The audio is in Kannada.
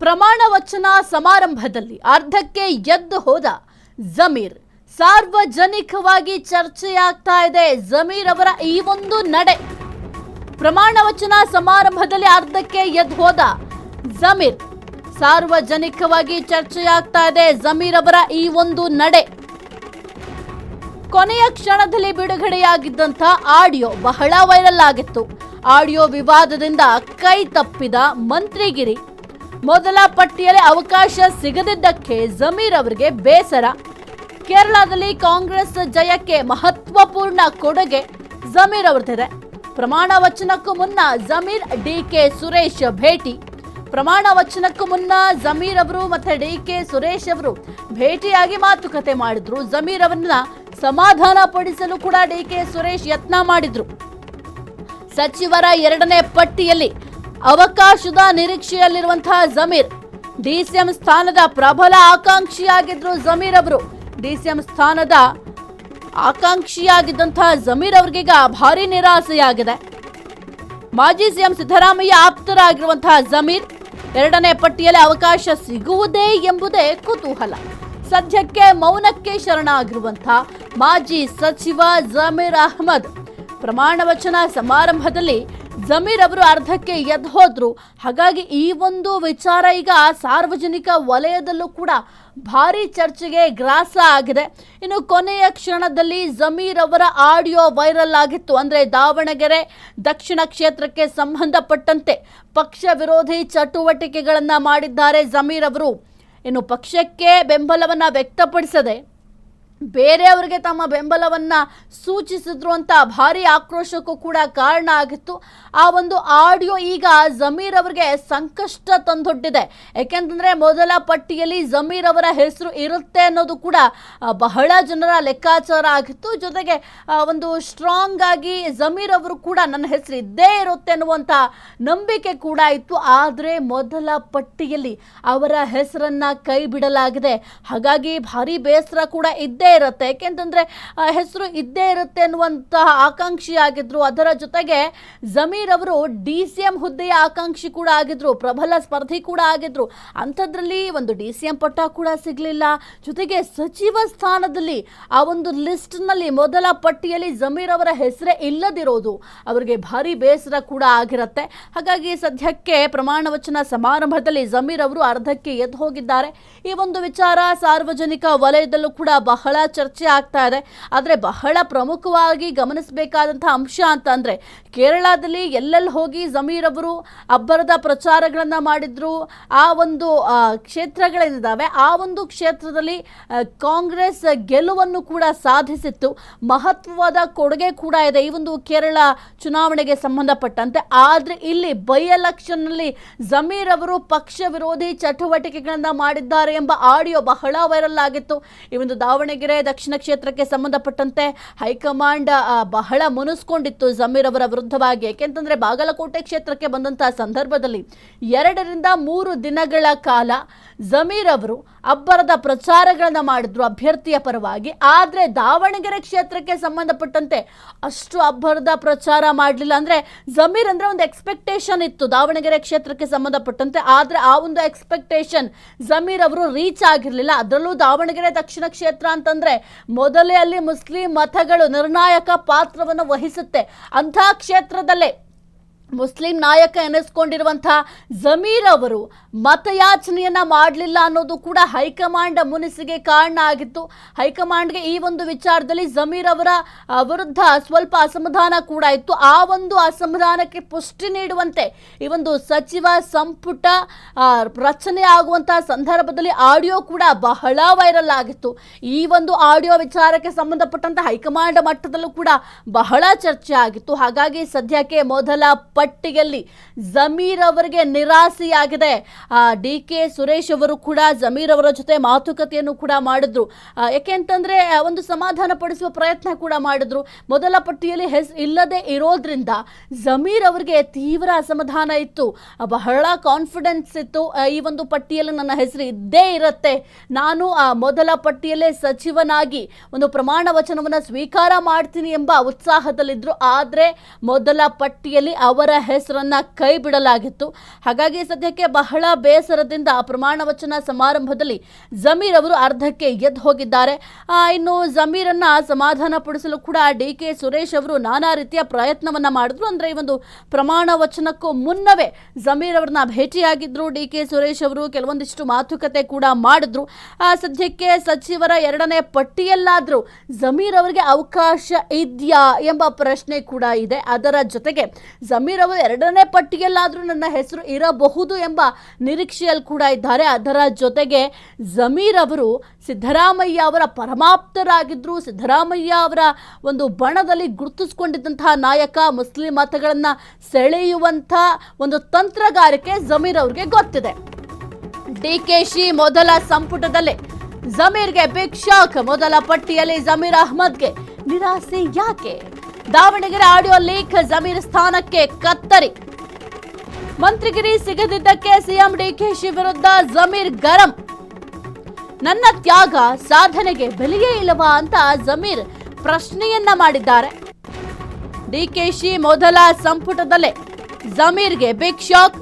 ಪ್ರಮಾಣ ವಚನ ಸಮಾರಂಭದಲ್ಲಿ ಅರ್ಧಕ್ಕೆ ಎದ್ದು ಹೋದ ಜಮೀರ್. ಸಾರ್ವಜನಿಕವಾಗಿ ಚರ್ಚೆಯಾಗ್ತಾ ಇದೆ ಜಮೀರ್ ಅವರ ಈ ಒಂದು ನಡೆ. ಪ್ರಮಾಣ ವಚನ ಸಮಾರಂಭದಲ್ಲಿ ಅರ್ಧಕ್ಕೆ ಎದ್ದು ಹೋದ ಜಮೀರ್. ಸಾರ್ವಜನಿಕವಾಗಿ ಚರ್ಚೆಯಾಗ್ತಾ ಇದೆ ಜಮೀರ್ ಅವರ ಈ ಒಂದು ನಡೆ. ಕೊನೆಯ ಕ್ಷಣದಲ್ಲಿ ಬಿಡುಗಡೆಯಾಗಿದ್ದಂಥ ಆಡಿಯೋ ಬಹಳ ವೈರಲ್ ಆಗಿತ್ತು. ಆಡಿಯೋ ವಿವಾದದಿಂದ ಕೈ ತಪ್ಪಿದ ಮಂತ್ರಿಗಿರಿ. ಮೊದಲ ಪಟ್ಟಿಯಲ್ಲಿ ಅವಕಾಶ ಸಿಗದಿದ್ದಕ್ಕೆ ಜಮೀರ್ ಅವರಿಗೆ ಬೇಸರ. ಕೇರಳದಲ್ಲಿ ಕಾಂಗ್ರೆಸ್ ಜಯಕ್ಕೆ ಮಹತ್ವಪೂರ್ಣ ಕೊಡುಗೆ ಜಮೀರ್ ಅವರದಿದೆ. ಪ್ರಮಾಣ ವಚನಕ್ಕೂ ಮುನ್ನ ಜಮೀರ್ ಡಿಕೆ ಸುರೇಶ್ ಭೇಟಿ. ಪ್ರಮಾಣ ವಚನಕ್ಕೂ ಮುನ್ನ ಜಮೀರ್ ಅವರು ಮತ್ತೆ ಡಿಕೆ ಸುರೇಶ್ ಅವರು ಭೇಟಿಯಾಗಿ ಮಾತುಕತೆ ಮಾಡಿದ್ರು. ಜಮೀರ್ ಅವರನ್ನ ಸಮಾಧಾನ ಪಡಿಸಲು ಕೂಡ ಡಿಕೆ ಸುರೇಶ್ ಯತ್ನ ಮಾಡಿದ್ರು. ಸಚಿವರ ಎರಡನೇ ಪಟ್ಟಿಯಲ್ಲಿ ಅವಕಾಶದ ನಿರೀಕ್ಷೆಯಲ್ಲಿರುವಂತಹ ಜಮೀರ್ ಡಿಸಿಎಂ ಸ್ಥಾನದ ಪ್ರಬಲ ಆಕಾಂಕ್ಷಿಯಾಗಿದ್ರು. ಜಮೀರ್ ಅವರು ಡಿಸಿಎಂ ಸ್ಥಾನದ ಆಕಾಂಕ್ಷಿಯಾಗಿದ್ದಂತಹ ಜಮೀರ್ ಅವರಿಗೀಗ ಭಾರಿ ನಿರಾಸೆಯಾಗಿದೆ. ಮಾಜಿ ಸಿಎಂ ಸಿದ್ದರಾಮಯ್ಯ ಆಪ್ತರಾಗಿರುವಂತಹ ಜಮೀರ್ ಎರಡನೇ ಪಟ್ಟಿಯಲ್ಲಿ ಅವಕಾಶ ಸಿಗುವುದೇ ಎಂಬುದೇ ಕುತೂಹಲ. ಸದ್ಯಕ್ಕೆ ಮೌನಕ್ಕೆ ಶರಣಾಗಿರುವಂತಹ ಮಾಜಿ ಸಚಿವ ಜಮೀರ್ ಅಹ್ಮದ್ ಪ್ರಮಾಣ ವಚನ ಸಮಾರಂಭದಲ್ಲಿ ಜಮೀರ್ ಅವರು ಅರ್ಧಕ್ಕೆ ಎದ್ದು ಹೋದ್ರು. ಹಾಗಾಗಿ ಈ ಒಂದು ವಿಚಾರ ಈಗ ಸಾರ್ವಜನಿಕ ವಲಯದಲ್ಲೂ ಕೂಡ ಭಾರಿ ಚರ್ಚೆಗೆ ಗ್ರಾಸ ಆಗಿದೆ. ಇನ್ನು ಕೊನೆಯ ಕ್ಷಣದಲ್ಲಿ ಜಮೀರ್ ಅವರ ಆಡಿಯೋ ವೈರಲ್ ಆಗಿತ್ತು. ಅಂದರೆ ದಾವಣಗೆರೆ ದಕ್ಷಿಣ ಕ್ಷೇತ್ರಕ್ಕೆ ಸಂಬಂಧಪಟ್ಟಂತೆ ಪಕ್ಷ ವಿರೋಧಿ ಚಟುವಟಿಕೆಗಳನ್ನು ಮಾಡಿದ್ದಾರೆ ಜಮೀರ್ ಅವರು. ಇನ್ನು ಪಕ್ಷಕ್ಕೆ ಬೆಂಬಲವನ್ನು ವ್ಯಕ್ತಪಡಿಸದೆ ಬೇರೆಯವರಿಗೆ ತಮ್ಮ ಬೆಂಬಲವನ್ನ ಸೂಚಿಸಿದ್ರು ಅಂತ ಭಾರಿ ಆಕ್ರೋಶಕ್ಕೂ ಕೂಡ ಕಾರಣ ಆಗಿತ್ತು. ಆ ಒಂದು ಆಡಿಯೋ ಈಗ ಜಮೀರ್ ಅವರಿಗೆ ಸಂಕಷ್ಟ ತಂದೊಡ್ಡಿದೆ. ಯಾಕೆಂತಂದ್ರೆ ಮೊದಲ ಪಟ್ಟಿಯಲ್ಲಿ ಜಮೀರ್ ಅವರ ಹೆಸರು ಇರುತ್ತೆ ಅನ್ನೋದು ಕೂಡ ಬಹಳ ಜನರ ಲೆಕ್ಕಾಚಾರ ಆಗಿತ್ತು. ಜೊತೆಗೆ ಒಂದು ಸ್ಟ್ರಾಂಗ್ ಆಗಿ ಜಮೀರ್ ಅವರು ಕೂಡ ನನ್ನ ಹೆಸರು ಇದ್ದೇ ಇರುತ್ತೆ ಅನ್ನುವಂಥ ನಂಬಿಕೆ ಕೂಡ ಇತ್ತು. ಆದರೆ ಮೊದಲ ಪಟ್ಟಿಯಲ್ಲಿ ಅವರ ಹೆಸರನ್ನ ಕೈ ಬಿಡಲಾಗಿದೆ. ಹಾಗಾಗಿ ಭಾರಿ ಬೇಸರ ಕೂಡ ಇದ್ದೇ ಇರುತ್ತೆ. ಯಾಕೆಂತಂದ್ರೆ ಹೆಸರು ಇದ್ದೇ ಇರುತ್ತೆ ಅನ್ನುವಂತಹ ಆಕಾಂಕ್ಷಿ ಆಗಿದ್ರು. ಅದರ ಜೊತೆಗೆ ಜಮೀರ್ ಅವರು ಡಿಸಿಎಂ ಹುದ್ದೆಯ ಆಕಾಂಕ್ಷಿ ಕೂಡ ಆಗಿದ್ರು, ಪ್ರಬಲ ಸ್ಪರ್ಧಿ ಕೂಡ ಆಗಿದ್ರು. ಅಂಥದ್ರಲ್ಲಿ ಒಂದು ಡಿಸಿಎಂ ಪಟ್ಟ ಕೂಡ ಸಿಗಲಿಲ್ಲ. ಜೊತೆಗೆ ಸಚಿವ ಸ್ಥಾನದಲ್ಲಿ ಆ ಒಂದು ಲಿಸ್ಟ್ನಲ್ಲಿ ಮೊದಲ ಪಟ್ಟಿಯಲ್ಲಿ ಜಮೀರ್ ಅವರ ಹೆಸರೇ ಇಲ್ಲದಿರೋದು ಅವರಿಗೆ ಭಾರಿ ಬೇಸರ ಕೂಡ ಆಗಿರುತ್ತೆ. ಹಾಗಾಗಿ ಸದ್ಯಕ್ಕೆ ಪ್ರಮಾಣ ವಚನ ಸಮಾರಂಭದಲ್ಲಿ ಜಮೀರ್ ಅವರು ಅರ್ಧಕ್ಕೆ ಎದ್ದು ಹೋಗಿದ್ದಾರೆ. ಈ ಒಂದು ವಿಚಾರ ಸಾರ್ವಜನಿಕ ವಲಯದಲ್ಲೂ ಕೂಡ ಬಹಳ ಚರ್ಚೆ ಆಗ್ತಾ ಇದೆ. ಆದರೆ ಬಹಳ ಪ್ರಮುಖವಾಗಿ ಗಮನಿಸಬೇಕಾದಂತಹ ಅಂಶ ಅಂತ ಅಂದ್ರೆ ಕೇರಳದಲ್ಲಿ ಎಲ್ಲೆಲ್ಲಿ ಹೋಗಿ ಜಮೀರ್ ಅವರು ಅಬ್ಬರದ ಪ್ರಚಾರಗಳನ್ನ ಮಾಡಿದ್ರು. ಆ ಒಂದು ಕ್ಷೇತ್ರಗಳೇನಿದ್ದಾವೆ ಆ ಒಂದು ಕ್ಷೇತ್ರದಲ್ಲಿ ಕಾಂಗ್ರೆಸ್ ಗೆಲುವನ್ನು ಕೂಡ ಸಾಧಿಸಿತ್ತು. ಮಹತ್ವವಾದ ಕೊಡುಗೆ ಕೂಡ ಇದೆ ಈ ಒಂದು ಕೇರಳ ಚುನಾವಣೆಗೆ ಸಂಬಂಧಪಟ್ಟಂತೆ. ಆದರೆ ಇಲ್ಲಿ ಬೈ ಎಲೆಕ್ಷನ್ ನಲ್ಲಿ ಜಮೀರ್ ಅವರು ಪಕ್ಷ ವಿರೋಧಿ ಚಟುವಟಿಕೆಗಳನ್ನ ಮಾಡಿದ್ದಾರೆ ಎಂಬ ಆಡಿಯೋ ಬಹಳ ವೈರಲ್ ಆಗಿತ್ತು. ಈ ಒಂದು ದಾವಣಗೆರೆ ದಕ್ಷಿಣ ಕ್ಷೇತ್ರಕ್ಕೆ ಸಂಬಂಧಪಟ್ಟಂತೆ ಹೈಕಮಾಂಡ್ ಬಹಳ ಮುನಿಸ್ಕೊಂಡಿತ್ತು ಜಮೀರ್ ಅವರ ವಿರುದ್ಧವಾಗಿ. ಯಾಕೆಂತಂದ್ರೆ ಬಾಗಲಕೋಟೆ ಕ್ಷೇತ್ರಕ್ಕೆ ಬಂದಂತಹ ಸಂದರ್ಭದಲ್ಲಿ 2 ರಿಂದ 3 ದಿನಗಳ ಕಾಲ ಜಮೀರ್ ಅವರು ಅಬ್ಬರದ ಪ್ರಚಾರಗಳನ್ನ ಮಾಡಿದ್ರು ಅಭ್ಯರ್ಥಿಯ ಪರವಾಗಿ. ಆದರೆ ದಾವಣಗೆರೆ ಕ್ಷೇತ್ರಕ್ಕೆ ಸಂಬಂಧಪಟ್ಟಂತೆ ಅಷ್ಟು ಅಬ್ಬರದ ಪ್ರಚಾರ ಮಾಡಲಿಲ್ಲ. ಅಂದ್ರೆ ಜಮೀರ್ ಅಂದ್ರೆ ಒಂದು ಎಕ್ಸ್ಪೆಕ್ಟೇಷನ್ ಇತ್ತು ದಾವಣಗೆರೆ ಕ್ಷೇತ್ರಕ್ಕೆ ಸಂಬಂಧಪಟ್ಟಂತೆ. ಆದ್ರೆ ಆ ಒಂದು ಎಕ್ಸ್ಪೆಕ್ಟೇಷನ್ ಜಮೀರ್ ಅವರು ರೀಚ್ ಆಗಿರಲಿಲ್ಲ. ಅದರಲ್ಲೂ ದಾವಣಗೆರೆ ದಕ್ಷಿಣ ಕ್ಷೇತ್ರ ಅಂತಂದ್ರೆ ಮೊದಲೇ ಅಲ್ಲಿ ಮುಸ್ಲಿಂ ಮತಗಳು ನಿರ್ಣಾಯಕ ಪಾತ್ರವನ್ನು ವಹಿಸುತ್ತೆ. ಅಂಥ ಕ್ಷೇತ್ರದಲ್ಲೇ ಮುಸ್ಲಿಂ ನಾಯಕ ಎನಿಸ್ಕೊಂಡಿರುವಂತಹ ಜಮೀರ್ ಅವರು ಮತಯಾಚನೆಯನ್ನ ಮಾಡಲಿಲ್ಲ ಅನ್ನೋದು ಕೂಡ ಹೈಕಮಾಂಡ್ ಮುನಿಸಿಗೆ ಕಾರಣ ಆಗಿತ್ತು. ಹೈಕಮಾಂಡ್ಗೆ ಈ ಒಂದು ವಿಚಾರದಲ್ಲಿ ಜಮೀರ್ ಅವರ ವಿರುದ್ಧ ಸ್ವಲ್ಪ ಅಸಮಾಧಾನ ಕೂಡ ಇತ್ತು. ಆ ಒಂದು ಅಸಮಾಧಾನಕ್ಕೆ ಪುಷ್ಟಿ ನೀಡುವಂತೆ ಈ ಒಂದು ಸಚಿವ ಸಂಪುಟ ರಚನೆ ಆಗುವಂತಹ ಸಂದರ್ಭದಲ್ಲಿ ಆಡಿಯೋ ಕೂಡ ಬಹಳ ವೈರಲ್ ಆಗಿತ್ತು. ಈ ಒಂದು ಆಡಿಯೋ ವಿಚಾರಕ್ಕೆ ಸಂಬಂಧಪಟ್ಟಂತ ಹೈಕಮಾಂಡ್ ಮಟ್ಟದಲ್ಲೂ ಕೂಡ ಬಹಳ ಚರ್ಚೆ ಆಗಿತ್ತು. ಹಾಗಾಗಿ ಸದ್ಯಕ್ಕೆ ಮೊದಲ ಪಟ್ಟಿಯಲ್ಲಿ ಜಮೀರ್ ಅವರಿಗೆ ನಿರಾಸೆಯಾಗಿದೆ. ಡಿಕೆ ಸುರೇಶ್ ಅವರು ಕೂಡ ಜಮೀರ್ ಅವರ ಜೊತೆ ಮಾತುಕತೆಯನ್ನು ಕೂಡ ಮಾಡಿದ್ರು. ಯಾಕೆಂತಂದ್ರೆ ಒಂದು ಸಮಾಧಾನ ಪಡಿಸುವ ಪ್ರಯತ್ನ ಕೂಡ ಮಾಡಿದ್ರು. ಮೊದಲ ಪಟ್ಟಿಯಲ್ಲಿ ಹೆಸರು ಇಲ್ಲದೆ ಇರೋದ್ರಿಂದ ಜಮೀರ್ ಅವರಿಗೆ ತೀವ್ರ ಅಸಮಾಧಾನ ಇತ್ತು, ಬಹಳ ಕಾನ್ಫಿಡೆನ್ಸ್ ಇತ್ತು. ಈ ಒಂದು ಪಟ್ಟಿಯಲ್ಲಿ ನನ್ನ ಹೆಸರು ಇದ್ದೇ ಇರುತ್ತೆ, ನಾನು ಮೊದಲ ಪಟ್ಟಿಯಲ್ಲೇ ಸಚಿವನಾಗಿ ಒಂದು ಪ್ರಮಾಣ ವಚನವನ್ನು ಸ್ವೀಕಾರ ಮಾಡ್ತೀನಿ ಎಂಬ ಉತ್ಸಾಹದಲ್ಲಿದ್ರು. ಆದರೆ ಮೊದಲ ಪಟ್ಟಿಯಲ್ಲಿ ಅವರ ಅವರ ಹೆಸರನ್ನ ಕೈ ಬಿಡಲಾಗಿತ್ತು. ಹಾಗಾಗಿ ಸದ್ಯಕ್ಕೆ ಬಹಳ ಬೇಸರದಿಂದ ಪ್ರಮಾಣ ವಚನ ಸಮಾರಂಭದಲ್ಲಿ ಜಮೀರ್ ಅವರು ಅರ್ಧಕ್ಕೆ ಎದ್ದು ಹೋಗಿದ್ದಾರೆ. ಇನ್ನು ಜಮೀರನ್ನ ಸಮಾಧಾನ ಪಡಿಸಲು ಕೂಡ DK ಸುರೇಶ್ ಅವರು ನಾನಾ ರೀತಿಯ ಪ್ರಯತ್ನವನ್ನ ಮಾಡಿದ್ರು. ಅಂದ್ರೆ ಈ ಒಂದು ಪ್ರಮಾಣ ವಚನಕ್ಕೂ ಮುನ್ನವೇ ಜಮೀರ್ ಅವರನ್ನ ಭೇಟಿಯಾಗಿದ್ರು DK ಸುರೇಶ್ ಅವರು. ಕೆಲವೊಂದಿಷ್ಟು ಮಾತುಕತೆ ಕೂಡ ಮಾಡಿದ್ರು. ಸದ್ಯಕ್ಕೆ ಸಚಿವರ 2ನೇ ಪಟ್ಟಿಯಲ್ಲಾದ್ರೂ ಜಮೀರ್ ಅವರಿಗೆ ಅವಕಾಶ ಇದೆಯಾ ಎಂಬ ಪ್ರಶ್ನೆ ಕೂಡ ಇದೆ. ಅದರ ಜೊತೆಗೆ ಜಮೀರ್ ಅವರು 2ನೇ ಪಟ್ಟಿಯಲ್ಲಾದ್ರೂ ನನ್ನ ಹೆಸರು ಇರಬಹುದು ಎಂಬ ನಿರೀಕ್ಷೆಯಲ್ಲಿ ಕೂಡ ಇದ್ದಾರೆ. ಅದರ ಜೊತೆಗೆ ಜಮೀರ್ ಅವರು ಸಿದ್ದರಾಮಯ್ಯ ಅವರ ಪರಮಾಪ್ತರಾಗಿದ್ರು. ಸಿದ್ದರಾಮಯ್ಯ ಅವರ ಒಂದು ಬಣದಲ್ಲಿ ಗುರುತಿಸಿಕೊಂಡಿದ್ದಂತಹ ನಾಯಕ. ಮುಸ್ಲಿಂ ಮತಗಳನ್ನ ಸೆಳೆಯುವಂಥ ಒಂದು ತಂತ್ರಗಾರಿಕೆ ಜಮೀರ್ ಅವ್ರಿಗೆ ಗೊತ್ತಿದೆ. DKಶಿ ಮೊದಲ ಸಂಪುಟದಲ್ಲೇ ಜಮೀರ್ಗೆ ಬಿಗ್ ಶಾಕ್. ಮೊದಲ ಪಟ್ಟಿಯಲ್ಲಿ ಜಮೀರ್ ಅಹ್ಮದ್ಗೆ ನಿರಾಸೆ ಯಾಕೆ? ದಾವಣಗೆರೆ ಆಡಿಯೋ ಲೀಕ್, ಜಮೀರ್ ಸ್ಥಾನಕ್ಕೆ ಕತ್ತರಿ. ಮಂತ್ರಿಗಿರಿ ಸಿಗದಿದ್ದಕ್ಕೆ ಸಿಎಂ DKಶಿ ವಿರುದ್ಧ ಜಮೀರ್ ಗರಂ. ನನ್ನ ತ್ಯಾಗ ಸಾಧನೆಗೆ ಬೆಲೆಯೇ ಇಲ್ಲವಾ ಅಂತ ಜಮೀರ್ ಪ್ರಶ್ನೆಯನ್ನ ಮಾಡಿದ್ದಾರೆ. DKಶಿ ಮೊದಲ ಸಂಪುಟದಲ್ಲೇ ಜಮೀರ್ಗೆ ಬಿಗ್ ಶಾಕ್.